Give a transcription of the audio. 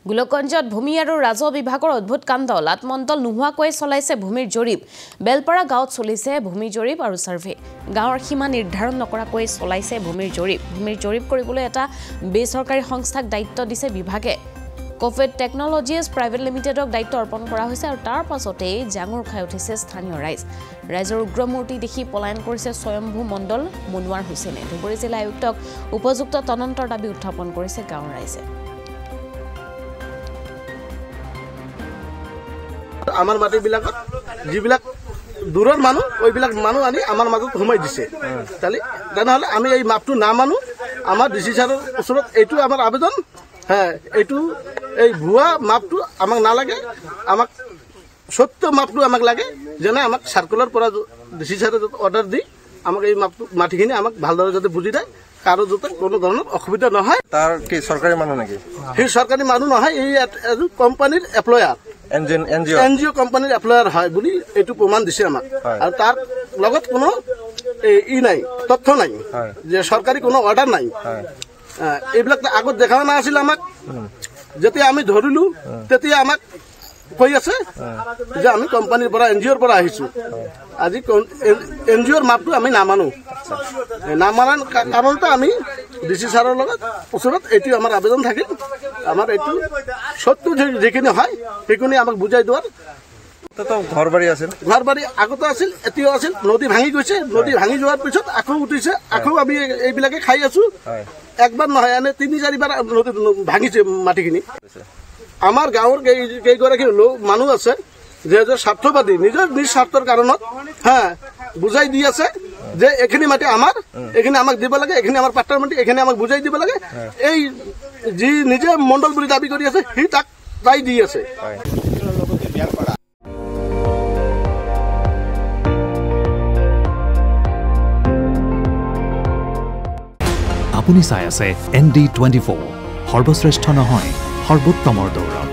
গোলকগঞ্জত ভূমি আৰু ৰাজহ বিভাগৰ অদ্ভুত কাণ্ড লাটমন্তল নোহোৱাকৈ চলাইছে ভূমিৰ জৰীপ বেলপাৰা গাঁৱত চলিছে ভূমি জৰীপ আৰু সাৰ্ভে গাঁৱৰ সীমা নিৰ্ধাৰণ নকৰাকৈ চলাইছে ভূমিৰ জৰীপ কৰিবলৈ এটা বেচৰকাৰী সংস্থাক দায়িত্ব দিছে বিভাগে কোভিড টেকনলজিজ প্ৰাইভেট লিমিটেডক দায়িত্ব অৰ্পণ কৰা হৈছে আৰু তাৰ পাছতে জাঙুৰ খাই উঠিছে স্থানীয় ৰাইজৰ উগ্ৰমূৰ্তি দেখি পলায়ন কৰিছে স্বয়ম্ভু মণ্ডল মনোৱাৰ হুছেইনে ধুবুৰী জিলা আয়ুক্তক উপযুক্ত তদন্তৰ দাবী উত্থাপন কৰিছে গাঁৱৰ ৰাইজে আমাৰ মাটিবিলাকত যিবিলাক দূৰৰ মানুহ ওইবিলাক মানুহ আনি আমাৰ মাজত সোমাই দিছে তেনেহ'লে আমি এই মাপটো না মানো আমাৰ ডিচি ছাৰৰ ওচৰত এইটো আমাৰ আবেদন এইটো এই ভুৱা মাপটো আমাক নালাগে আমাক সত্য মাপটো আমাক লাগে যেনে আমাক চাৰ্কুলাৰ পৰা ডিচি ছাৰে অৰ্ডাৰ দি আমাক এই মাটিখিনি আমাক ভালদৰে যাতে বুজি দিয়ে কাৰো যাতে কোনো ধৰণৰ অসুবিধা নহয় তাৰ কি চৰকাৰী মানুহ নেকি সেই চৰকাৰী মানুহ নহয় এই কোম্পানীৰ এমপ্লয়াৰ এনজিও কোম্পানীৰ এমপ্লয়াৰ হয় বুলি এইটো প্ৰমাণ দিছে আমাক আৰু তাৰ লগত কোনো নাই তথ্য নাই যে চৰকাৰী কোনো অৰ্ডাৰ নাই এইবিলাক আগত দেখা নাছিল আমাক যেতিয়া আমি ধৰিলো তেতিয়া আমাক কৈ আছে যে আমি কোম্পানীৰ পৰা এনজিঅ'ৰ পৰা আহিছো আজি এনজিঅ'ৰ মাপটো আমি নামানো নামানাৰ কাৰণতে আমি ডিচি ছাৰৰ লগত ওচৰত এইটো আমাৰ আবেদন থাকিল আমাৰ এইটো সত্য যিখিনি হয় সেইখিনি আমাক বুজাই দিয়াৰ ঘৰ বাৰী আগতে আছিল এতিয়াও আছিল নদী ভাঙি গৈছে নদী ভাঙি যোৱাৰ পিছত আকৌ উঠিছে আকৌ আমি এইবিলাকে খাই আছো একবাৰ নহয় এনে 3-4বাৰ নদী ভাঙিছে মাটিখিনি আমাৰ গাঁৱৰ কেইগৰাকী মানুহ আছে যে স্বাৰ্থবাদী নিজৰ নিজ স্বাৰ্থৰ কাৰণত বুজাই দি আছে যে এইখিনি মাটি আমাৰ এইখিনি আমাক দিব লাগে এইখিনি আমাৰ পাট্টাৰ মাটি এইখিনি আমাক বুজাই দিব লাগে এই যি নিজে মণ্ডল বুলি দাবী কৰি আছে সি তাক তাই দি আছে আপুনি চাই আছে ND24 সৰ্বশ্ৰেষ্ঠ নহয় সৰ্বোত্তমৰ দৌৰ